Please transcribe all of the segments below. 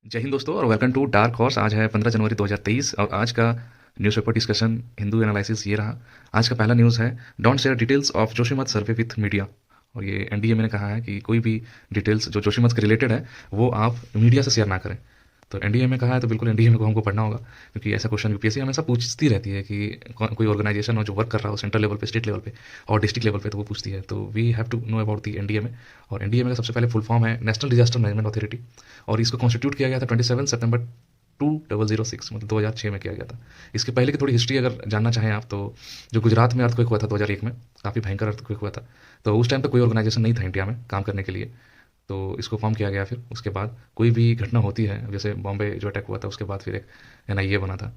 जय हिंद दोस्तों और वेलकम टू डार्क हॉर्स। आज है 15 जनवरी 2023 और आज का न्यूज़पेपर डिस्कशन हिंदू एनालिसिस ये रहा। आज का पहला न्यूज़ है, don't share details of Joshimath survey with media. और ये एनडीएमए ने कहा है कि कोई भी डिटेल्स जो जोशीमठ के रिलेटेड है वो आप मीडिया से शेयर ना करें। तो एनडीए में कहा है तो बिल्कुल एनडीए को हमको पढ़ना होगा, क्योंकि ऐसा क्वेश्चन यूपीएससी हमेशा पूछती रहती है कि कोई ऑर्गेनाइजेशन हो जो वर्क कर रहा हो सेंट्रल लेवल पे, स्टेट लेवल पे और डिस्ट्रिक्ट लेवल पे, तो वो पूछती है। तो we have to know about the NDA में। और एनडीए का सबसे पहले फुल फॉर्म है नेशनल डिजास्टर मैनेजमेंट अथॉरिटी, और इसको कॉन्स्टिट्यूट किया गया था 27 सितंबर 2006, मतलब 2006 में किया गया था। इसके पहले की थोड़ी हिस्ट्री अगर जानना चाहें आप, तो जो गुजरात में अर्थक्वेक हुआ था 2001 में, काफ़ी भयंकर अर्थक्वेक हुआ था, तो उस टाइम पे कोई ऑर्गेनाइजेशन नहीं था इंडिया में काम करने के लिए, तो इसको फॉर्म किया गया। फिर उसके बाद कोई भी घटना होती है, जैसे बॉम्बे जो अटैक हुआ था उसके बाद फिर एक एनआईए बना था।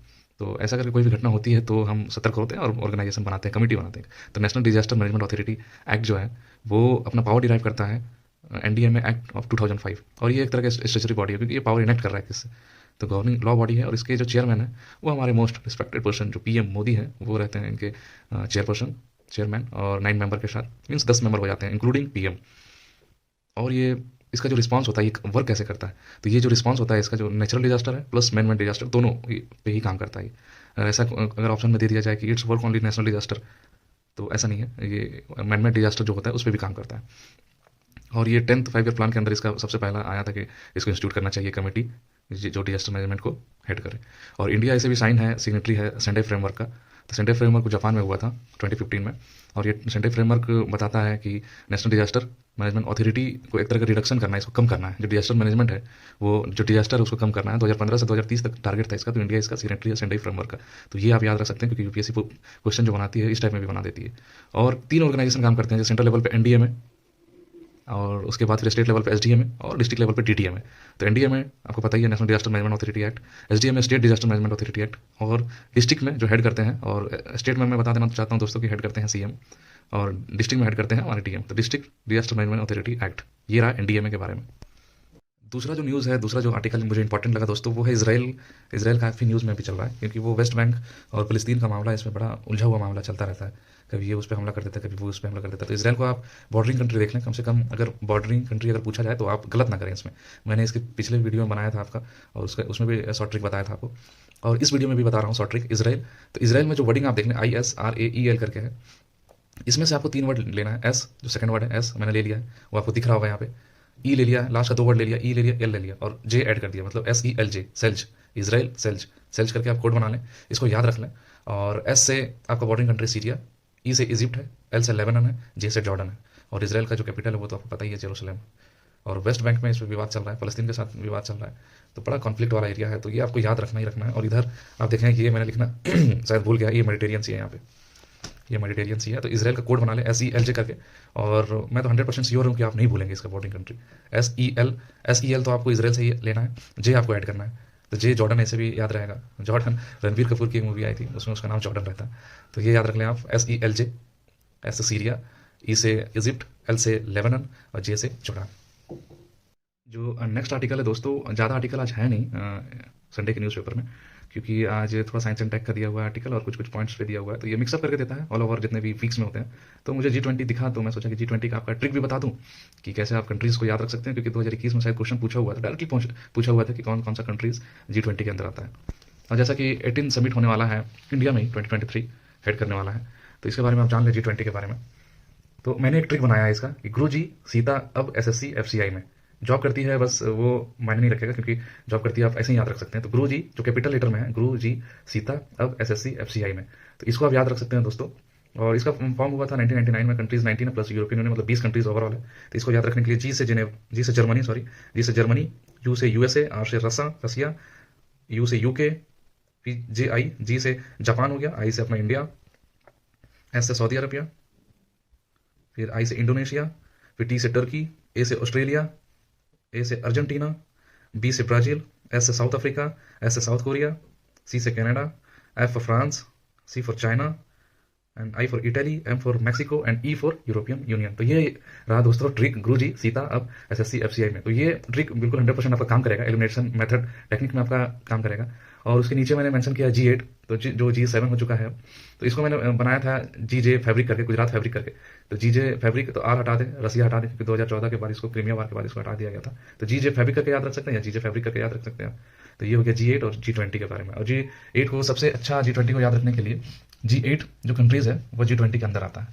तो ऐसा करके कोई भी घटना होती है तो हम सतर्क होते हैं और ऑर्गेनाइजेशन बनाते हैं, कमेटी बनाते हैं। तो national disaster management authority act जो है वो अपना पावर डिराइव करता है एनडीएमए एक्ट ऑफ 2005, और ये एक तरह का स्टेचुटरी बॉडी है क्योंकि ये पावर इनेक्ट कर रहा है किससे, तो गवर्निंग लॉ बॉडी है। और इसके जो चेयरमैन है वो हमारे मोस्ट रिस्पेक्टेड पर्सन जो पीएम मोदी है वो रहते हैं इनके चेयरपर्सन, चेयरमैन, और 9 मेंबर के साथ मीन्स 10 मेंबर हो जाते हैं इंक्लूडिंग पीएम। और ये इसका जो रिस्पांस होता है, ये वर्क कैसे करता है, तो ये जो रिस्पांस होता है इसका, जो नेचुरल डिजास्टर है प्लस मैन मेड डिजास्टर दोनों पे ही काम करता है। अगर ऐसा अगर ऑप्शन में दे दिया जाए कि it's work only national disaster, तो ऐसा नहीं है, ये मैन मेड डिजास्टर जो होता है उस पर भी काम करता है। और ये 10th 5 ईयर प्लान के अंदर इसका सबसे पहला आया था कि इसको इंस्टीट्यूट करना चाहिए कमेटी जो डिजास्टर मैनेजमेंट को हेड करे। और इंडिया इसे भी साइन है, सिग्नेटरी है सेंडे फ्रेमवर्क का। तो सेंडे फ्रेमवर्क जापान में हुआ था 2015 में, और ये सेंडे फ्रेमवर्क बताता है कि नेशनल डिजास्टर मैनेजमेंट अथॉरिटी को एक तरह का रिडक्शन करना है, इसको कम करना है। जो डिजास्टर मैनेजमेंट है वो जो डिजास्टर है उसको कम करना है। 2015 से 2030 तक टारगेट था इसका, तो इंडिया इसका सिग्नेटरी है सेंडे फ्रेमवर्क का। तो ये आप याद रख सकते हैं, क्योंकि यूपीएससी क्वेश्चन जो बनाती है इस टाइप में भी बना देती है। और 3 ऑर्गेनाइजेशन काम करते हैं, जो सेंट्रल लेवल पे एनडीए में, और उसके बाद फिर स्टेट लेवल पे एसडीएम है, और डिस्ट्रिक्ट लेवल पे डीडीएम है। तो एनडीए में आपको पता ही है national disaster management authority act, SDM में state disaster management authority act, और डिस्ट्रिक्ट में जो हेड करते हैं, और स्टेट में मैं बता देना चाहता हूँ दोस्तों कि हेड करते हैं सीएम, और डिस्ट्रिक्ट में हेड करते हैं हमारे डीएम। तो district disaster management authority act, ये रहा एनडीएमए के बारे में। दूसरा जो न्यूज़ है, दूसरा जो आर्टिकल मुझे इंपॉर्टेंट लगा दोस्तों, वो है इसराइल। इसराइल काफ़ी न्यूज़ में भी चल रहा है, क्योंकि वो वेस्ट बैंक और फ़लस्तीन का मामला, इसमें बड़ा उलझा हुआ मामला चलता रहता है। कभी ये उस पर हमला कर देता है, कभी वो उस पर हमला कर देता है। तो इसराइल को आप बॉर्डरिंग कंट्री देख लें कम से कम, अगर बॉर्डरिंग कंट्री अगर पूछा जाए तो आप गलत ना करें इसमें। मैंने इसके पिछले वीडियो में बनाया था आपका, और उसमें भी शॉर्ट ट्रिक बताया था आपको, और इस वीडियो में भी बता रहा हूँ शॉर्ट ट्रिक इसराइल। तो इसराइल में जो वर्डिंग आप देख लें, ISRAEL करके है, इसमें से आपको 3 वर्ड लेना है। एस जो सेकंड वर्ड है, एस मैंने ले लिया है, वो आपको दिख रहा होगा यहाँ पे। ई ले लिया, लास्ट का 2 वर्ड ले लिया, ई ले लिया, एल ले लिया, और जे ऐड कर दिया, मतलब SELJ, सेल्ज, इसराइल सेल्ज। सेल्ज करके आप कोड बना लें, इसको याद रख लें। और एस से आपका बॉर्डरिंग कंट्री सीरिया, ई से इजिप्ट है, एल से लेबनान है, जे से जॉर्डन है, और इसराइल का जो कैपिटल है वो तो आपको पता ही है, जेरूसलम। और वेस्ट बैंक में इस पर विवाद चल रहा है, फलस्तीन के साथ विवाद चल रहा है, तो बड़ा कॉन्फ्लिक्ट वाला एरिया है, तो ये आपको याद रखना ही रखना है। और इधर आप देखें कि ये मैंने लिखना शायद भूल गया, ये मेडिटेरियन सी है यहाँ पे, ये मेडिटेरियन सी है। तो इसराइल का कोड बना लें SELJ करके, और मैं तो 100% श्योर हूँ कि आप नहीं भूलेंगे इसका bordering country. S E L तो आपको इसराइल से ही लेना है, जे आपको ऐड करना है। तो जे जॉर्डन ऐसे भी याद रहेगा, जॉर्डन रणबीर कपूर की एक मूवी आई थी उसमें उसका नाम जॉर्डन रहता है, तो ये याद रख लें आप। SELJ, एस से सीरिया, ई से इजिप्ट, एल से लेबनान, और जे से जॉर्डन। जो नेक्स्ट आर्टिकल है दोस्तों, ज़्यादा आर्टिकल आज है नहीं संडे के न्यूज़पेपर में, क्योंकि आज थोड़ा साइंस एंड टेक का दिया हुआ है आर्टिकल और कुछ कुछ पॉइंट्स पे दिया हुआ है, तो ये मिक्सअप करके देता है ऑल ओवर जितने भी वीक्स में होते हैं। तो मुझे G20 दिखा, तो मैं सोचा कि G20 का आपका ट्रिक भी बता दूं कि कैसे आप कंट्रीज़ को याद रख सकते हैं, क्योंकि 2021 में शायद क्वेश्चन पूछा हुआ था, डायरेक्टली पूछा हुआ था कि कौन कौन सा कंट्रीज़ G20 के अंदर आता है। और जैसा कि 18 समिट होने वाला है इंडिया में ही, 2023 हेड करने वाला है, तो इसके बारे में आप जान लें G20 के बारे में। तो मैंने एक ट्रिक बनाया है इसका कि गुरु जी सीता अब SSC FCI में जॉब करती है, बस वो मायने नहीं रखेगा क्योंकि जॉब करती है, आप ऐसे ही याद रख सकते हैं। तो गुरु जी जो कैपिटल लेटर में है, गुरु जी सीता अब SSC FCI में, तो इसको आप याद रख सकते हैं दोस्तों। और इसका फॉर्म हुआ था 1999 में, कंट्रीज 19 प्लस यूरोपियन यूनियन, मतलब 20 कंट्रीज ओवरऑल है। तो इसको याद रखने के लिए जी से जर्मनी, सॉरी, जी से जर्मनी, यू से USA, आर से रसिया, यू से UK, JI, जी से जापान हो गया, आई से अपना इंडिया, एस से सऊदी अरबिया, फिर आई से इंडोनेशिया, फिर टी से टर्की, ए से ऑस्ट्रेलिया, ए से अर्जेंटीना, बी से ब्राज़ील, एस से साउथ अफ्रीका, एस से साउथ कोरिया, सी से Canada, F for France, C for China, and I for Italy, M for Mexico and E for European Union. तो ये रहा दोस्तों trick गुरुजी सीता अब एसएससी एफसीआई में। तो ये ट्रिक बिल्कुल 100% आपका काम करेगा, एलिमिनेशन मेथड टेक्निक में आपका काम करेगा। और उसके नीचे मैंने मेंशन किया G8, तो जो G7 हो चुका है। तो इसको मैंने बनाया था GJ फैब्रिक करके, गुजरात फैब्रिक करके। तो GJ फैब्रिक तो आर हटा दें, रसिया हटा दें, क्योंकि 2014 के बाद इसको क्रीमिया वार के बाद इसको हटा दिया गया था। तो GJ फैब्रिक करके याद रख सकते हैं, या GJ फैब्रिक करके याद रख सकते हैं। तो ये हो गया G8 और G20 के बारे में। और G8 को सबसे अच्छा G20 को याद रखने के लिए G8 जो कंट्रीज है वो G20 के अंदर आता है।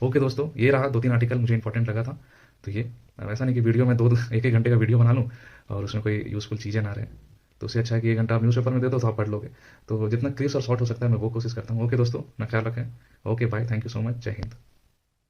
ओके दोस्तों, ये रहा 2-3 आर्टिकल मुझे इंपॉर्टेंट लगा था। तो ये ऐसा नहीं कि वीडियो में 1-1 घंटे का वीडियो बना लूँ और उसमें कोई यूज़फुल चीज़ें ना रहे। तो उससे अच्छा है कि 1 घंटा आप न्यूज़पेपर में दे दो तो आप पढ़ लोगे। तो जितना क्लियर और शॉर्ट हो सकता है मैं वो कोशिश करता हूँ। ओके दोस्तों, अपना ख्याल रखें। Okay bye, thank you so much, जय हिंद।